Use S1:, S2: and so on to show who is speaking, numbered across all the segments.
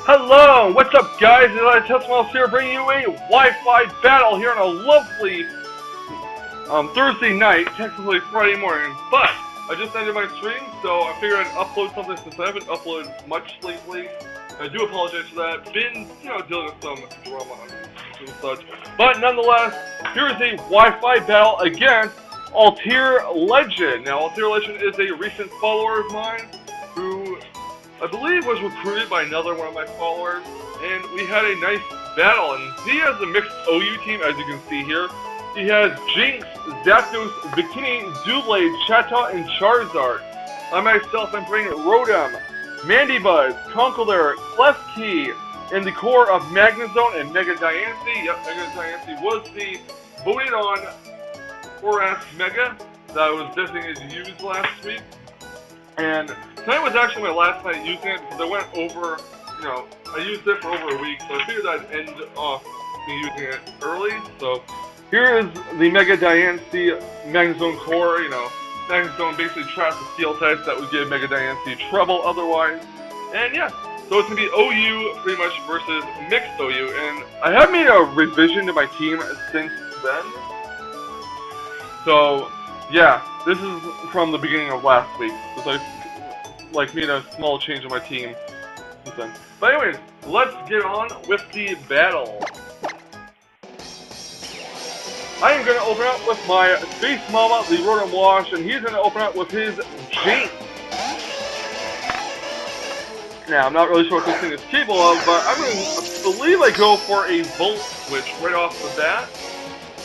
S1: Hello, what's up guys? It's AltyirLegend here bringing you a Wi-Fi battle here on a lovely Thursday night, technically Friday morning, but I just ended my stream, so I figured I'd upload something since I haven't uploaded much lately. I do apologize for that. Been, dealing with some drama and such. But nonetheless, here's a Wi-Fi battle against AltyirLegend. Now, AltyirLegend is a recent follower of mine who I believe was recruited by another one of my followers, and we had a nice battle, and he has a mixed OU team, as you can see here. He has Jinx, Zapdos, Bikini, Doublade, Chatot, and Charizard. I myself am bringing Rotom, Mandibuzz, Conkeldurr, Klefki, in the core of Magnezone and Mega Diancie. Yep, Mega Diancie was the voted on ORAS Mega that I was designated to use last week. And tonight was actually my last night using it because I went over, I used it for over a week, so I figured I'd end off me using it early. So here is the Mega Diancie Magnezone core. Magnezone basically traps the steel types that would give Mega Diancie trouble otherwise. And yeah, so it's going to be OU pretty much versus mixed OU. And I have made a revision to my team since then. So yeah, this is from the beginning of last week, because I made a small change in my team since then. But anyways, let's get on with the battle. I am going to open up with my Space Mama, the Rotom Wash, and he's going to open up with his Jinx. Now, I'm not really sure what this thing is capable of, but I'm going to believe I go for a Volt Switch right off the bat.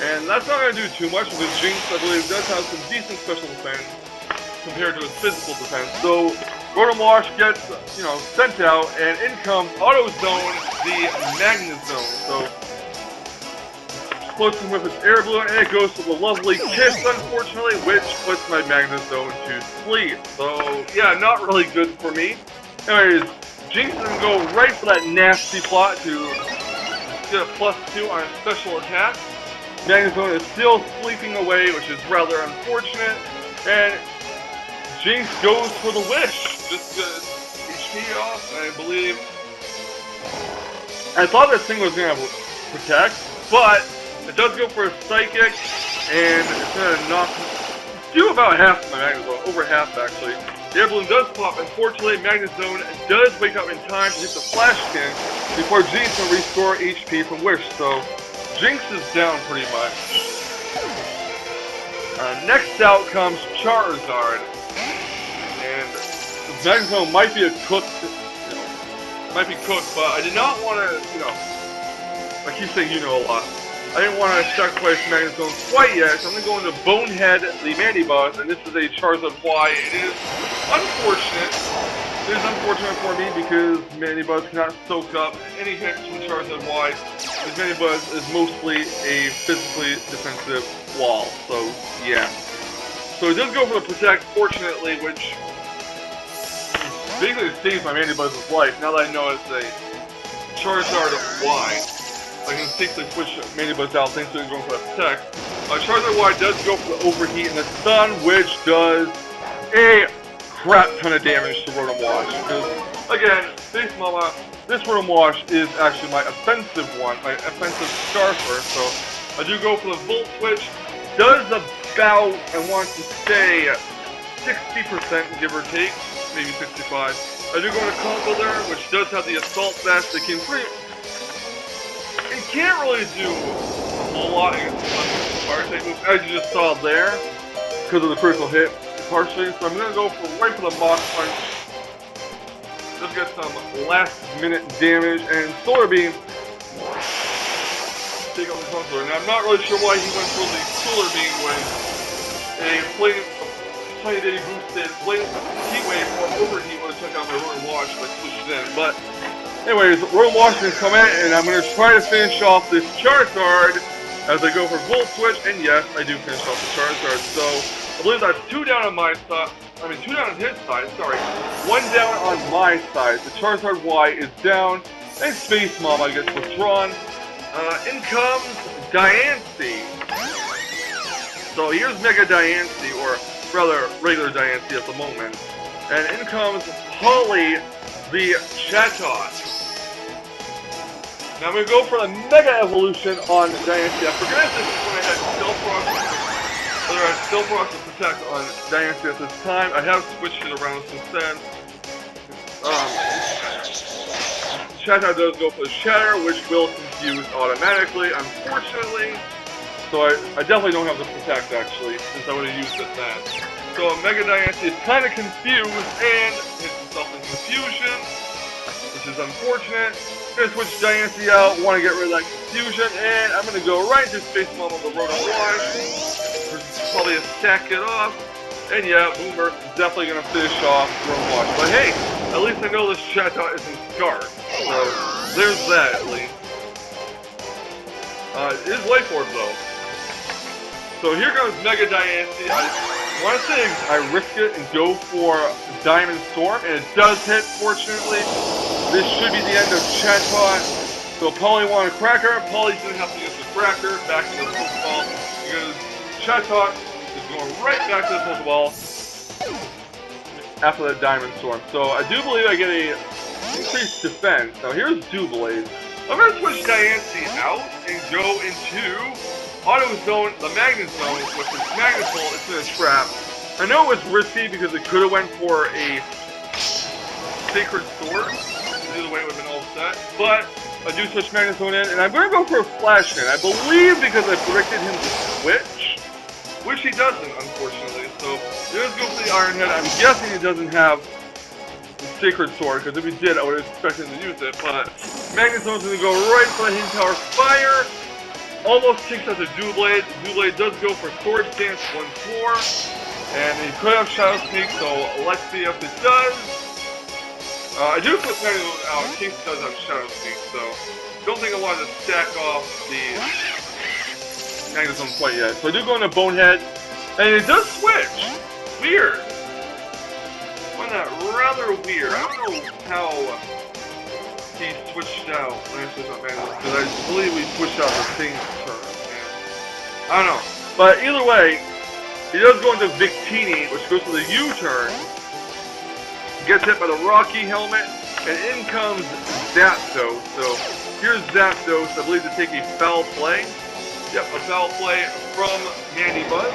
S1: And that's not going to do too much because Jinx, I believe, does have some decent special defense compared to his physical defense. So, Rotom Wash gets, sent out, and in comes AutoZone, the Magnezone. So, explodes him with its air balloon, and it goes to the lovely Kiss, unfortunately, which puts my Magnezone to sleep. So, yeah, not really good for me. Anyways, Jinx is going to go right for that nasty plot to get a +2 on a special attack. Magnezone is still sleeping away, which is rather unfortunate, and Jinx goes for the Wish, just to HP off, and I believe... I thought this thing was going to protect, but it does go for a Psychic, and it's going to do about half of my Magnezone, over half actually. The air balloon does pop. Unfortunately, Magnezone does wake up in time to hit the Flash King before Jinx can restore HP from Wish, so Jinx is down pretty much. Next out comes Charizard, and Magnezone might be cooked, but I did not want to, I keep saying a lot. I didn't want to sacrifice Magnezone quite yet, so I'm going to go into Bonehead, the Mandibuzz, and this is a Charizard Y. It is unfortunate. It is unfortunate for me because Mandibuzz cannot soak up any hits from Charizard Y. Because Mandibuzz is mostly a physically defensive wall, so yeah. So it does go for the Protect, fortunately, which basically saves my Mandibuzz's life. Now that I know it's a Charizard Y, I can safely switch Mandibuzz out thanks to it going for the Protect. Charizard Y does go for the Overheat and the Stun, which does a crap ton of damage to Rotom Wash. Because, again, Space Mama, this Rotom Wash is actually my offensive one, my offensive Scarfer, so I do go for the Volt Switch. Does about, I want to say, 60%, give or take, maybe 65. I do go to Conkeldurr, which does have the Assault Vest that can it can't really do a whole lot against the fire type moves, as you just saw there, because of the critical hit, partially. So I'm going to go right for the Mach Punch. Just get some last minute damage, and Solar Beam take out the Conkeldurr. Now I'm not really sure why he went for the Solar Beam with a tiny bitty boosted Heat Wave or Overheat when I took out my Rotom Wash, but switched it in. But anyways, Rotom Wash is coming in, and I'm going to try to finish off this Charizard as I go for Volt Switch, and yes, I do finish off the Charizard. So I believe that's 2 down on my side. 2 down on his side, sorry. 1 down on my side. The Charizard Y is down, and Space Mama gets withdrawn. In comes Diancie. So here's Mega Diancie, or rather regular Diancie at the moment. And in comes Holly, the Chatot. Now I'm going to go for the Mega Evolution on Dynasty. I forget if this is when I had Stealth Rock, whether I had Stealth Rock to protect on Dynasty at this time. I have switched it around since then. Shatter does go for the Shatter, which will confuse automatically, unfortunately. So I definitely don't have the Protect, actually, since I would have used it then. So Mega Dynasty is kind of confused and hits himself in confusion, which is unfortunate. I'm going to switch Dynasty out, want to get rid of that confusion, and I'm going to go right to Space Mom on the Road to Wash. Probably a stack it off. And yeah, Boomer is definitely going to finish off Road Wash. But hey, at least I know this Chatot isn't scarred. So there's that at least. It is Life Orb though. So here goes Mega Dynasty. I want to say I risk it and go for Diamond Storm, and it does hit, fortunately. This should be the end of Chatot. So Polly wanted a Cracker. Polly's going to have to use the Cracker back to the Pokeball because Chatot is going right back to the Pokeball after the Diamond Storm. So I do believe I get a increased defense. Now here's Doublade. I'm going to switch Dynasty out and go into Auto Zone, the Magnet Zone, which is Magnet Zone. It's in a trap. I know it was risky because it could have went for a Sacred Sword. Either way, it would have been all set. But I do switch Magnet Zone in, and I'm going to go for a Flash in. I believe because I predicted him to switch, which he doesn't, unfortunately. So let's go for the Iron Head. I'm guessing he doesn't have the Sacred Sword, because if he did, I would have expected him to use it. But Magnet Zone's going to go right for the Hidden Tower Fire. Almost takes out the Doublade. Doublade does go for Sword Dance once more. And he could have Shadow Sneak, so let's see if it does. I do put Magnet Zone out in case it does have Shadow Sneak, so don't think I wanted to stack off the Magnet Zone quite yet. So I do go into Bonehead, and it does switch. Weird. I find that rather weird. I don't know how he switched out when I switched out Magnet Zone, because I believe we switched out the same turn. I don't know. But either way, he does go into Victini, which goes to the U-turn. Gets hit by the Rocky Helmet, and in comes Zapdos. So here's Zapdos, I believe, to take a foul play. Yep, a foul play from Mandy Buzz.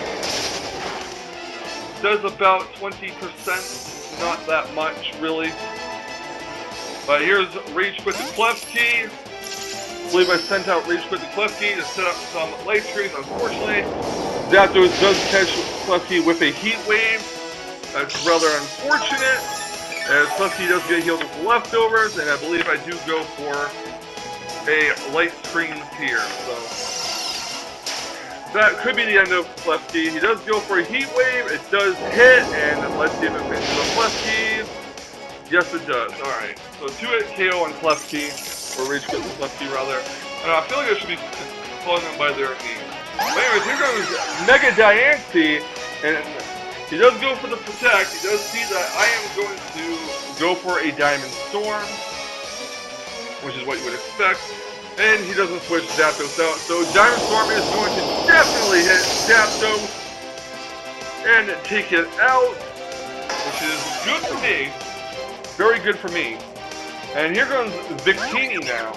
S1: Does about 20%, not that much, really. But here's Rage Quit the Klefki. I believe I sent out Rage Quit the Klefki to set up some light screens. Unfortunately, Zapdos does catch Klefki with a Heat Wave. That's rather unfortunate, as Klefki does get healed with leftovers, and I believe I do go for a light screens here. So that could be the end of Klefki. He does go for a Heat Wave. It does hit, and let's see if it finishes the Klefki. Yes, it does. Alright. So 2-hit KO on Klefki, or Rage Quit the Klefki, rather. And I feel like I should be calling them by their name. But anyways, here goes Mega Diancie, and he does go for the Protect. He does see that I am going to go for a Diamond Storm, which is what you would expect. And he doesn't switch Zapdos out. So Diamond Storm is going to definitely hit Zapdos and take it out, which is good for me. Very good for me. And here comes Victini now.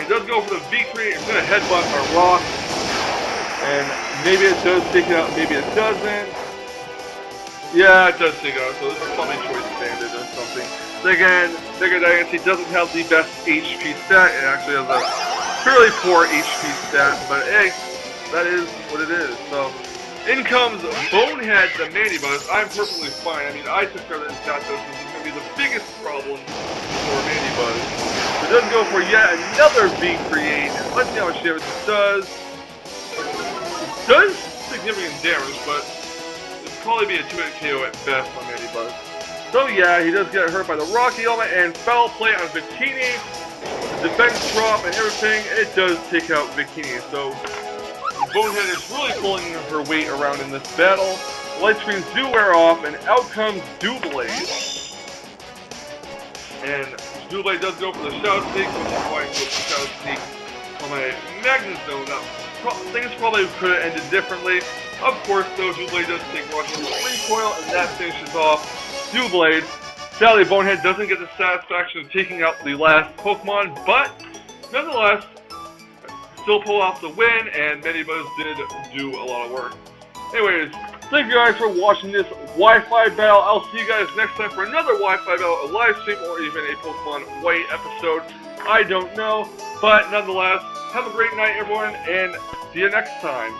S1: He does go for the V-Create. It's going to headbutt a rock. And maybe it does take it out, maybe it doesn't. Yeah, it does take it out. So this is probably Choice Bandit or something. Again, Mega Diancie doesn't have the best HP stat. It actually has a fairly poor HP stat. But hey, that is what it is. So in comes Bonehead, the Mandibuzz. I'm perfectly fine. I mean, I took care of this Zapdos. This is going to be the biggest problem for Mandibuzz. It does go for yet another V-Create. Let's see how much damage it does. It does significant damage, but it'd probably be a 2-hit KO at best on Mandibuzz. So yeah, he does get hurt by the Rocky Helmet and foul play on Victini. Defense drop and everything, it does take out Victini. So Bonehead is really pulling her weight around in this battle. Light screens do wear off, and out comes Doublade. And Doublade does go for the Shadow Sneak, which is why I go for the Shadow Sneak on my Magnet Zone. Now, things probably could have ended differently. Of course, though, Doublade does take Rush into the recoil, and that finishes off Doublade. Sadly, Bonehead doesn't get the satisfaction of taking out the last Pokemon, but nonetheless, still pull off the win, and many of us did do a lot of work. Anyways, thank you guys for watching this Wi-Fi battle. I'll see you guys next time for another Wi-Fi battle, a live stream, or even a Pokemon White episode. I don't know, but nonetheless, have a great night, everyone, and see you next time.